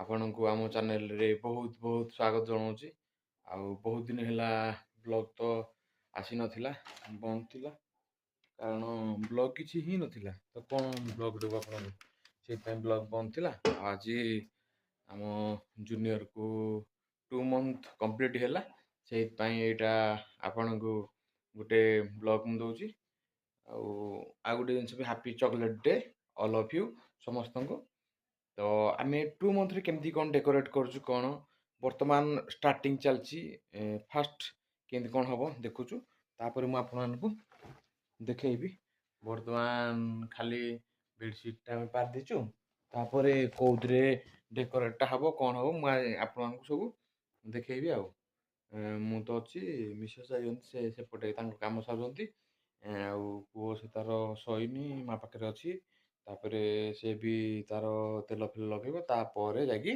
ଆପଣଙ୍କୁ ଆମ ଚ୍ୟାନେଲରେ ବହୁତ ବହୁତ ସ୍ୱାଗତ ଜଣାଉଛି। ଆଉ ବହୁତ ଦିନ ହେଲା ବ୍ଲଗ୍ ତ ଆସିନଥିଲା, ବନ୍ଦ ଥିଲା, କାରଣ ବ୍ଲଗ୍ କିଛି ହିଁ ନଥିଲା। ତ କ'ଣ ବ୍ଲଗ୍ ଦେବୁ ଆପଣଙ୍କୁ, ସେଇଥିପାଇଁ ବ୍ଲଗ୍ ବନ୍ଦ ଥିଲା। ଆଉ ଆଜି ଆମ ଜୁନିୟରକୁ 2 ମନ୍ଥ କମ୍ପ୍ଲିଟ୍ ହେଲା, ସେଇଥିପାଇଁ ଏଇଟା ଆପଣଙ୍କୁ ଗୋଟେ ବ୍ଲଗ୍ ମୁଁ ଦେଉଛି। ଆଉ ଗୋଟେ ଜିନିଷ ବି, happy chocolate day all of you ସମସ୍ତଙ୍କୁ। ତ ଆମେ 2 ମନ୍ଥରେ କେମିତି କ'ଣ ଡେକୋରେଟ୍ କରୁଛୁ, କ'ଣ ବର୍ତ୍ତମାନ ଷ୍ଟାର୍ଟିଂ ଚାଲିଛି, ଫାଷ୍ଟ କେମିତି କ'ଣ ହେବ ଦେଖୁଛୁ, ତାପରେ ମୁଁ ଆପଣମାନଙ୍କୁ ଦେଖେଇବି। ବର୍ତ୍ତମାନ ଖାଲି ବେଡ଼ସିଟ୍ଟା ଆମେ ପାରି ଦେଇଛୁ, ତାପରେ କେଉଁଥିରେ ଡେକୋରେଟ୍ଟା ହେବ, କ'ଣ ହେବ, ମୁଁ ଆପଣମାନଙ୍କୁ ସବୁ ଦେଖେଇବି। ଆଉ ମୁଁ ତ ଅଛି, ମିସେସ୍ ଯାଇଛନ୍ତି ସେ ସେପଟେ ତାଙ୍କ କାମ ସାରୁଛନ୍ତି। ଆଉ ପୁଅ ସେ ତାର ଶୋଇନି, ମା ପାଖରେ ଅଛି। ତାପରେ ସେ ବି ତାର ତେଲ ଫେଲ ଲଗେଇବ, ତାପରେ ଯାଇକି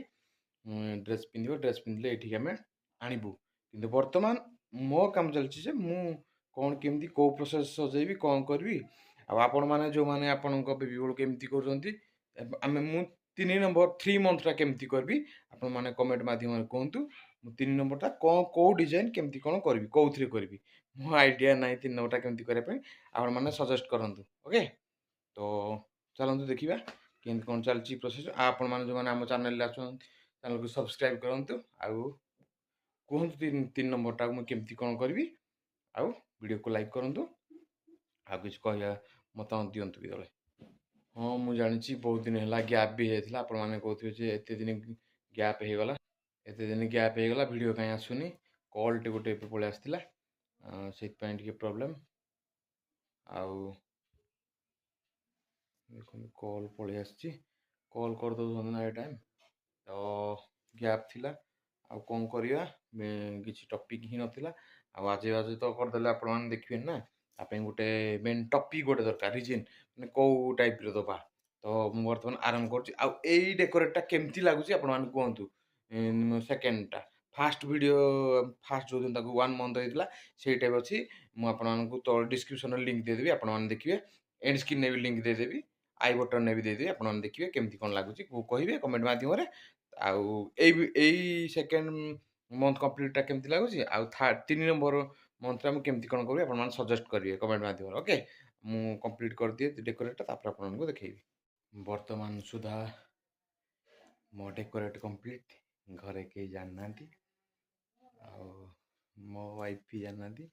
ଡ୍ରେସ୍ ପିନ୍ଧିବ। ଡ୍ରେସ୍ ପିନ୍ଧିଲେ ଏଇଠିକି ଆମେ ଆଣିବୁ। କିନ୍ତୁ ବର୍ତ୍ତମାନ ମୋ କାମ ଚାଲିଛି ଯେ ମୁଁ କ'ଣ କେମିତି କେଉଁ ପ୍ରୋସେସ୍ ସଜେଇବି, କ'ଣ କରିବି। ଆଉ ଆପଣମାନେ ଯେଉଁମାନେ ଆପଣଙ୍କ ବେବି ବେଳକୁ କେମିତି କରୁଛନ୍ତି, ମୁଁ 3 ନମ୍ବର 3 ମନ୍ଥଟା କେମିତି କରିବି, ଆପଣମାନେ କମେଣ୍ଟ ମାଧ୍ୟମରେ କୁହନ୍ତୁ। ମୁଁ 3 ନମ୍ବରଟା କେଉଁ ଡିଜାଇନ୍ କେମିତି କ'ଣ କରିବି, କେଉଁଥିରେ କରିବି, ମୋ ଆଇଡ଼ିଆ ନାହିଁ 3 ନମ୍ବରଟା କେମିତି କରିବା ପାଇଁ। ଆପଣମାନେ ସଜେଷ୍ଟ କରନ୍ତୁ। ଓକେ, ତ ଚାଲନ୍ତୁ ଦେଖିବା କେମିତି କ'ଣ ଚାଲିଛି ପ୍ରୋସେସ୍। ଆଉ ଆପଣମାନେ ଯେଉଁମାନେ ଆମ ଚ୍ୟାନେଲରେ ଆସୁଛନ୍ତି, ଚ୍ୟାନେଲକୁ ସବସ୍କ୍ରାଇବ୍ କରନ୍ତୁ। ଆଉ କୁହନ୍ତୁ 3 ନମ୍ବରଟାକୁ ମୁଁ କେମିତି କ'ଣ କରିବି। ଆଉ ଭିଡ଼ିଓକୁ ଲାଇକ୍ କରନ୍ତୁ। ଆଉ କିଛି କହିବା ମତାମତ ଦିଅନ୍ତୁ ବି ତଳେ। ହଁ, ମୁଁ ଜାଣିଛି ବହୁତ ଦିନ ହେଲା ଗ୍ୟାପ୍ ବି ହେଇଯାଇଥିଲା। ଆପଣମାନେ କହୁଥିବେ ଯେ ଏତେ ଦିନ ଗ୍ୟାପ୍ ହେଇଗଲା, ଭିଡ଼ିଓ କାହିଁ ଆସୁନି। କଲ୍ଟେ ଗୋଟେ ଏବେ ପଳେଇ ଆସିଥିଲା, ସେଇଥିପାଇଁ ଟିକେ ପ୍ରୋବ୍ଲେମ୍। ଆଉ ଦେଖନ୍ତୁ କଲ୍ ପଳେଇ ଆସିଛି, କଲ୍ କରିଦେଉଛନ୍ତି ନା ଏ ଟାଇମ୍। ତ ଗ୍ୟାପ୍ ଥିଲା, ଆଉ କ'ଣ କରିବା, କିଛି ଟପିକ୍ ହିଁ ନଥିଲା। ଆଉ ଆଜି ତ କରିଦେଲେ ଆପଣମାନେ ଦେଖିବେନି ନା, ତା ପାଇଁ ଗୋଟେ ମେନ୍ ଟପିକ୍ ଗୋଟେ ଦରକାର, ରିଜିନ୍ ମାନେ କେଉଁ ଟାଇପ୍ର ଦେବା। ତ ମୁଁ ବର୍ତ୍ତମାନ ଆରମ୍ଭ କରୁଛି। ଆଉ ଏଇ ଡେକୋରେଟ୍ଟା କେମିତି ଲାଗୁଛି ଆପଣମାନେ କୁହନ୍ତୁ। ସେକେଣ୍ଡଟା, ଫାଷ୍ଟ ଭିଡ଼ିଓ, ଫାଷ୍ଟ ଯେଉଁଦିନ ତାକୁ 1 ମନ୍ଥ ହେଇଥିଲା ସେଇଟା ବି ଅଛି। ମୁଁ ଆପଣମାନଙ୍କୁ ତଳେ ଡିସ୍କ୍ରିପ୍ସନ୍ରେ ଲିଙ୍କ୍ ଦେଇଦେବି, ଆପଣମାନେ ଦେଖିବେ। ଏଣ୍ଡ ସ୍କ୍ରିନ୍ରେ ବି ଲିଙ୍କ୍ ଦେଇଦେବି, ଆଇ ବଟନ୍ରେ ବି ଦେଇଦେବି। ଆପଣମାନେ ଦେଖିବେ କେମିତି କ'ଣ ଲାଗୁଛି, କହିବେ କମେଣ୍ଟ ମାଧ୍ୟମରେ। ଆଉ ଏଇ ସେକେଣ୍ଡ ମନ୍ଥ କମ୍ପ୍ଲିଟ୍ଟା କେମିତି ଲାଗୁଛି, ଆଉ 3 ନମ୍ବର ମନ୍ଥଟା ମୁଁ କେମିତି କ'ଣ କରିବି, ଆପଣମାନେ ସଜେଷ୍ଟ କରିବେ କମେଣ୍ଟ ମାଧ୍ୟମରେ। ଓକେ, ମୁଁ କମ୍ପ୍ଲିଟ୍ କରିଦିଏ ଡେକୋରେଟ୍ଟା, ତାପରେ ଆପଣମାନଙ୍କୁ ଦେଖେଇବି। ବର୍ତ୍ତମାନ ସୁଦ୍ଧା ମୋ ଡେକୋରେଟ୍ କମ୍ପ୍ଲିଟ୍। ଘରେ କେହି ଜାଣିନାହାନ୍ତି, ଆଉ ମୋ ୱାଇଫ୍ ବି ଜାଣିନାହାନ୍ତି।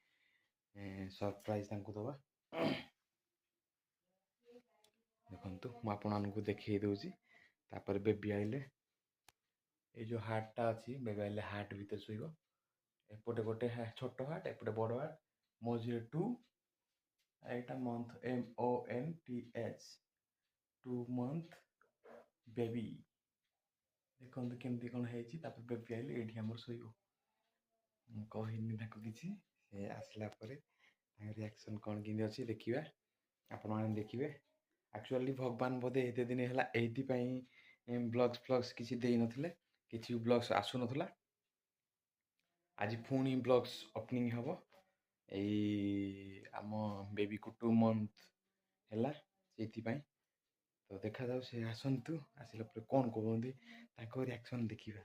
ସରପ୍ରାଇଜ୍ ତାଙ୍କୁ ଦେବା। ଦେଖନ୍ତୁ, ମୁଁ ଆପଣମାନଙ୍କୁ ଦେଖେଇ ଦେଉଛି। ତାପରେ ବେବି ଆଇଲେ, ଏଇ ଯେଉଁ ହାର୍ଟଟା ଅଛି, ବେବି ଆଇଲେ ହାର୍ଟ ଭିତରେ ଶୋଇବ। ଏପଟେ ଗୋଟେ ଛୋଟ ହାର୍ଟ, ଏପଟେ ବଡ଼ ହାର୍ଟ, ମଝିରେ 2, ଏଇଟା ମନ୍ଥ, MONTH, 2 ମନ୍ଥ ବେବି। ଦେଖନ୍ତୁ କେମିତି କ'ଣ ହେଇଛି। ତାପରେ ବେବି ଆଇଲେ ଏଇଠି ଆମର ଶୋଇବ। ମୁଁ କହିନି ତାକୁ କିଛି, ସେ ଆସିଲା ପରେ ତାଙ୍କ ରିଆକ୍ସନ୍ କ'ଣ କେମିତି ଅଛି ଦେଖିବା, ଆପଣମାନେ ଦେଖିବେ। ଆକ୍ଚୁଆଲି ଭଗବାନ ବୋଧେ ଏତେ ଦିନ ହେଲା ଏଇଥିପାଇଁ ବ୍ଲଗ୍ସ କିଛି ଦେଇନଥିଲେ, କିଛି ବ୍ଲଗ୍ସ ଆସୁନଥିଲା। ଆଜି ପୁଣି ବ୍ଲଗ୍ସ ଓପନିଂ ହେବ। ଏଇ ଆମ ବେବିକୁ 2 ମନ୍ଥ ହେଲା, ସେଇଥିପାଇଁ। ତ ଦେଖାଯାଉ, ସେ ଆସନ୍ତୁ, ଆସିଲା ପରେ କ'ଣ କହୁଛନ୍ତି, ତାଙ୍କ ରିଆକ୍ସନ୍ ଦେଖିବା।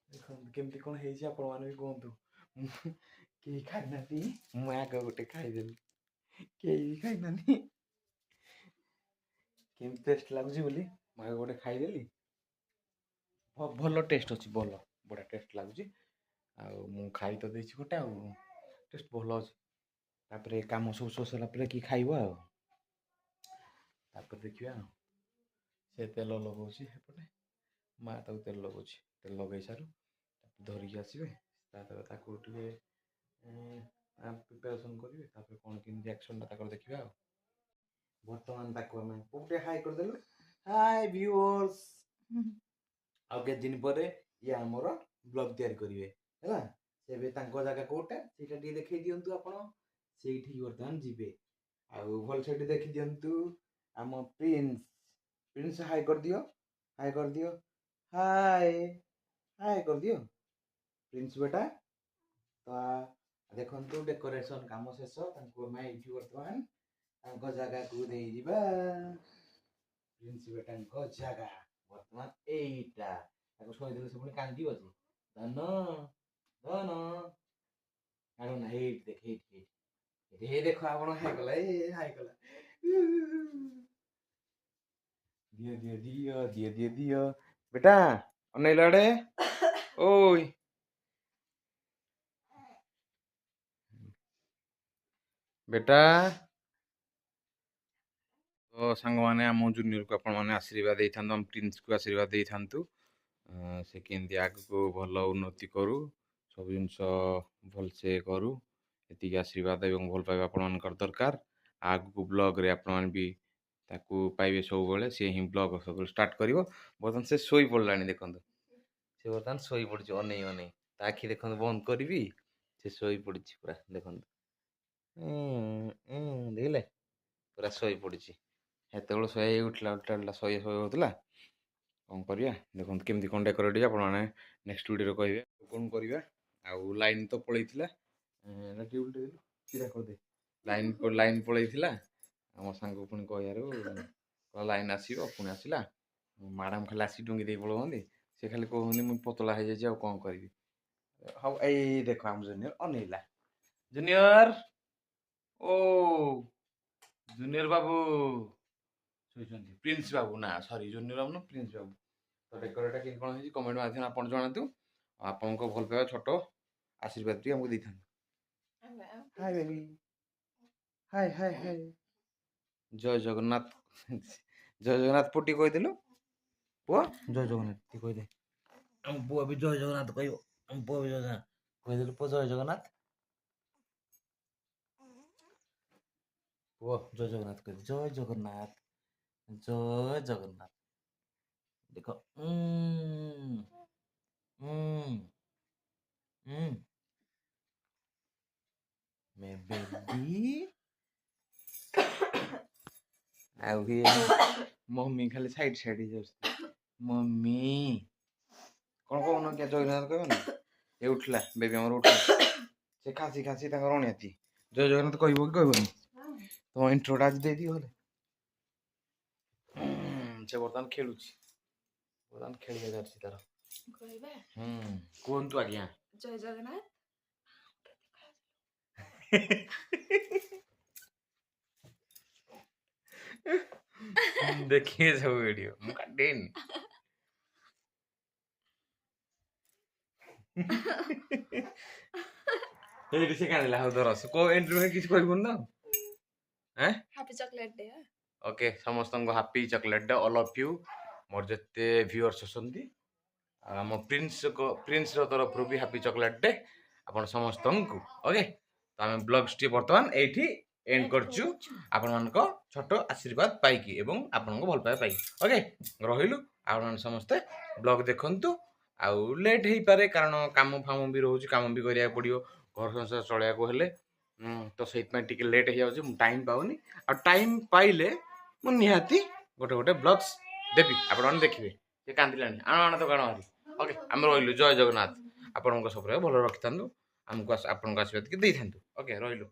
ଦେଖନ୍ତୁ କେମିତି କ'ଣ ହେଇଛି, ଆପଣମାନେ ବି କୁହନ୍ତୁ। କେହି ଖାଇନାହାନ୍ତି, ମୁଁ ଆଗ ଗୋଟେ ଖାଇଦେଲି, କେହି ବି ଖାଇନାହାନ୍ତି। କେମିତି ଟେଷ୍ଟ ଲାଗୁଛି ବୋଲି ମୁଁ ଆଗ ଗୋଟେ ଖାଇଦେଲି। ଭଲ ଟେଷ୍ଟ ଅଛି, ବଢ଼ିଆ ଟେଷ୍ଟ ଲାଗୁଛି। ଆଉ ମୁଁ ଖାଇ ତ ଦେଇଛି ଗୋଟେ, ଆଉ ଟେଷ୍ଟ ଭଲ ଅଛି। ତାପରେ କାମ ସବୁ ସରିଲା ପରେ କି ଖାଇବ। ଆଉ ତାପରେ ଦେଖିବା। ଆଉ ସେ ତେଲ ଲଗାଉଛି ସେପଟେ, ମା ତାକୁ ତେଲ ଲଗାଉଛି। ତେଲ ଲଗାଇ ସାରୁ ଧରିକି ଆସିବେ, ତାପରେ ତାକୁ ଟିକେ ପ୍ରିପାରେସନ୍ କରିବେ। ତାପରେ କ'ଣ କେମିତି ରିଆକ୍ସନ୍ଟା ତାଙ୍କର ଦେଖିବା। ଆଉ ବର୍ତ୍ତମାନ ତାକୁ ଆମେ ଗୋଟେ ହାଇ କରିଦେଲୁ। ହାଇ ଭିଉଅର୍ସ, ଆଉ କେତେ ଦିନ ପରେ ଇଏ ଆମର ବ୍ଲଗ୍ ତିଆରି କରିବେ ହେଲା। ଏବେ ତାଙ୍କ ଜାଗା କେଉଁଟା ସେଇଟା ଟିକେ ଦେଖେଇ ଦିଅନ୍ତୁ ଆପଣ। ସେଇଠିକି ବର୍ତ୍ତମାନ ଯିବେ। ଆଉ ଭଲ ସେଠି ଦେଖିଦିଅନ୍ତୁ ଆମ ପ୍ରିନ୍ସ ହାଇ କରିଦିଅ, ହାଇ କରିଦିଅ, ହାଇ ହାଇ କରିଦିଅ ପ୍ରିନ୍ସ ବେଟା। ତ ଦେଖନ୍ତୁ, ଡେକୋରେସନ୍ କାମ ଶେଷ। ତାଙ୍କୁ ଆମେ ଏଇଠି ବର୍ତ୍ତମାନ ତାଙ୍କ ଜାଗାକୁ ନେଇଯିବା, ପ୍ରିନ୍ସ ବେଟାଙ୍କ ଜାଗା। ବର୍ତ୍ତମାନ ଏଇଟା ତାକୁ ଶୋଇଦେଲେ ସେ ପୁଣି କାନ୍ଦିବ ଯେ ଧନ ଧନ କାରଣ ନା ହେଇଠି ଦେଖ ହେଇଠି ହେଇଠି ହେ ଦେଖ ଆପଣ ହାଇଗଲା ହାଇଗଲା ଦିଅ ଦିଅ ଦିଅ ଦିଅ ଦିଅ ଦିଅ ବେଟା ଅନେଇଲ ଆଡେ ଓଇ ବେଟା ତ ସାଙ୍ଗମାନେ ଆମ ଜୁନିୟରକୁ ଆପଣମାନେ ଆଶୀର୍ବାଦ ଦେଇଥାନ୍ତୁ ଆମ ପ୍ରିନ୍ସକୁ ଆଶୀର୍ବାଦ ଦେଇଥାନ୍ତୁ ସେ କେମିତି ଆଗକୁ ଭଲ ଉନ୍ନତି କରୁ ସବୁ ଜିନିଷ ଭଲସେ କରୁ ଏତିକି ଆଶୀର୍ବାଦ ଏବଂ ଭଲ ପାଇବା ଆପଣମାନଙ୍କର ଦରକାର ଆଗକୁ ବ୍ଲଗ୍ରେ ଆପଣମାନେ ବି ତାକୁ ପାଇବେ ସବୁବେଳେ ସେ ହିଁ ବ୍ଲଗ୍ ସବୁବେଳେ ଷ୍ଟାର୍ଟ କରିବ ବର୍ତ୍ତମାନ ସେ ଶୋଇ ପଡ଼ିଲାଣି ଦେଖନ୍ତୁ ସେ ବର୍ତ୍ତମାନ ଶୋଇ ପଡ଼ିଛି ଅନେଇ ଅନେଇ ତା ଆଖି ଦେଖନ୍ତୁ ବନ୍ଦ କରିବି ସେ ଶୋଇ ପଡ଼ିଛି ପୁରା ଦେଖନ୍ତୁ ଦେଖିଲେ ପୁରା ଶୋଇ ପଡ଼ିଛି ସେତେବେଳେ ଶୋଇ ଉଠିଲା ଶୋଇ ହେଉଥିଲା କ'ଣ କରିବା ଦେଖନ୍ତୁ କେମିତି କ'ଣ ଡେକୋରେଟ୍ ହେଇଛି ଆପଣମାନେ ନେକ୍ସଟ ଭିଡ଼ିଓରେ କହିବେ କ'ଣ କରିବା ଆଉ ଲାଇନ୍ ତ ପଳେଇଥିଲା ଲାଇନ୍ ପଳେଇଥିଲା ଆମ ସାଙ୍ଗକୁ ପୁଣି କହିବାରୁ ଲାଇନ୍ ଆସିବ ପୁଣି ଆସିଲା ମ୍ୟାଡ଼ାମ୍ ଖାଲି ଆସି ଡୁଙ୍ଗି ଦେଇ ପଳାଉଛନ୍ତି ସେ ଖାଲି କହୁଛନ୍ତି ମୁଁ ପତଳା ହେଇଯାଇଛି ଆଉ କ'ଣ କରିବି ହଉ ଏଇ ଦେଖ ଆମ ଜୁନିୟର ଅନେଇଲା ଜୁନିୟର ଓ ଜୁନିୟର ବାବୁ ଶୋଇଛନ୍ତି ପ୍ରିନ୍ସ ବାବୁ ନା ସରି ଜୁନିୟର ବାବୁ ନା ପ୍ରିନ୍ସ ବାବୁ ତ ଡେକୋରେଟ୍ଟା କେମିତି କ'ଣ ହେଇଛି କମେଣ୍ଟ ମାଧ୍ୟମରେ ଆପଣ ଜଣାନ୍ତୁ ଆପଣଙ୍କ ଭଲ ପାଇବା ଛୋଟ ଆଶୀର୍ବାଦ ଟିକେ ଆମକୁ ଦେଇଥାନ୍ତୁ hi baby hi hi hi ଜୟ ଜଗନ୍ନାଥ ଜୟ ଜଗନ୍ନାଥ ପୁଅ ଟିକେ କହିଦେଲୁ ପୁଅ ଜୟ ଜଗନ୍ନାଥ ଟିକେ କହିଦେ ଆମ ପୁଅ ବି ଜୟ ଜଗନ୍ନାଥ କହିବ ଆମ ପୁଅ ବି ଜୟ ଜଗନ୍ନାଥ କହିଦେଲୁ ପୁଅ ଜୟ ଜଗନ୍ନାଥ ପୁଅ ଜୟ ଜଗନ୍ନାଥ କହିଦେ ଜୟ ଜଗନ୍ନାଥ ଜୟ ଜଗନ୍ନାଥ ଦେଖ ମେ ବେବି ଆଉ ମମ୍ମି ଖାଲି ସାଇଡ ହେଇଯାଉଛି ମମ୍ମି କ'ଣ କହୁନ କିଏ ଜଗନ୍ନାଥ କହିବନି ଏ ଉଠିଲା ବେବି ଆମର ଉଠିଲା ସେ ଖାସି ତାଙ୍କର ଅଣିଆତି ଜୟ ଜଗନ୍ନାଥ କହିବ କି କହିବନି ତମ ଇଣ୍ଟ୍ରୋଟା ଆଜି ଦେଇଦିଅ ହେଲେ ସେ ବର୍ତ୍ତମାନ ଖେଳୁଛି ବର୍ତ୍ତମାନ ଖେଳିବା ଯାଉଛି ତାର କୁହନ୍ତୁ ଆଜ୍ଞା ଜୟ ଜଗନ୍ନାଥ ଦେଖିବେ ସବୁ ଭିଡିଓ ମୁଁ କାଟେନି ଏଇଠି ସେ କାନ୍ଦିଲା ହଉ ଧର କୋଉ ଏଣ୍ଟ୍ରି କିଛି କହିବୁନି ତ ହାପି ଚକୋଲେଟ୍ ଡେ ଓକେ ସମସ୍ତଙ୍କୁ happy chocolate day all of you ମୋର ଯେତେ ଭିଉଅର୍ସ ଅଛନ୍ତି ଆମ ପ୍ରିନ୍ସର ତରଫରୁ ବି ହାପି ଚକୋଲେଟ୍ ଡେ ଆପଣ ସମସ୍ତଙ୍କୁ ଓକେ ତ ଆମେ ବ୍ଲଗ୍ସଟି ବର୍ତ୍ତମାନ ଏଇଠି ଏଣ୍ଡ କରୁଛୁ ଆପଣମାନଙ୍କ ଛୋଟ ଆଶୀର୍ବାଦ ପାଇକି ଏବଂ ଆପଣଙ୍କ ଭଲ ପାଇବା ପାଇକି ଓକେ ରହିଲୁ ଆପଣମାନେ ସମସ୍ତେ ବ୍ଲଗ୍ ଦେଖନ୍ତୁ ଆଉ ଲେଟ୍ ହେଇପାରେ କାରଣ କାମ ଫାମ ବି ରହୁଛି କାମ ବି କରିବାକୁ ପଡ଼ିବ ଘର ସଂସାର ଚଳେଇବାକୁ ହେଲେ ତ ସେଇଥିପାଇଁ ଟିକେ ଲେଟ୍ ହେଇଯାଉଛି ମୁଁ ଟାଇମ୍ ପାଉନି ଆଉ ଟାଇମ୍ ପାଇଲେ ମୁଁ ନିହାତି ଗୋଟେ ବ୍ଲଗ୍ସ ଦେବି ଆପଣମାନେ ଦେଖିବେ ସେ କାନ୍ଦିଲାଣି ଆଣ ତ କାଣ ହରି ଓକେ ଆମେ ରହିଲୁ ଜୟ ଜଗନ୍ନାଥ ଆପଣଙ୍କ ସବୁବେଳେ ଭଲ ରଖିଥାନ୍ତୁ ଆମକୁ ଆପଣଙ୍କ ଆଶୀର୍ବାଦ ଦେଇଥାନ୍ତୁ ଓକେ ରହିଲୁ।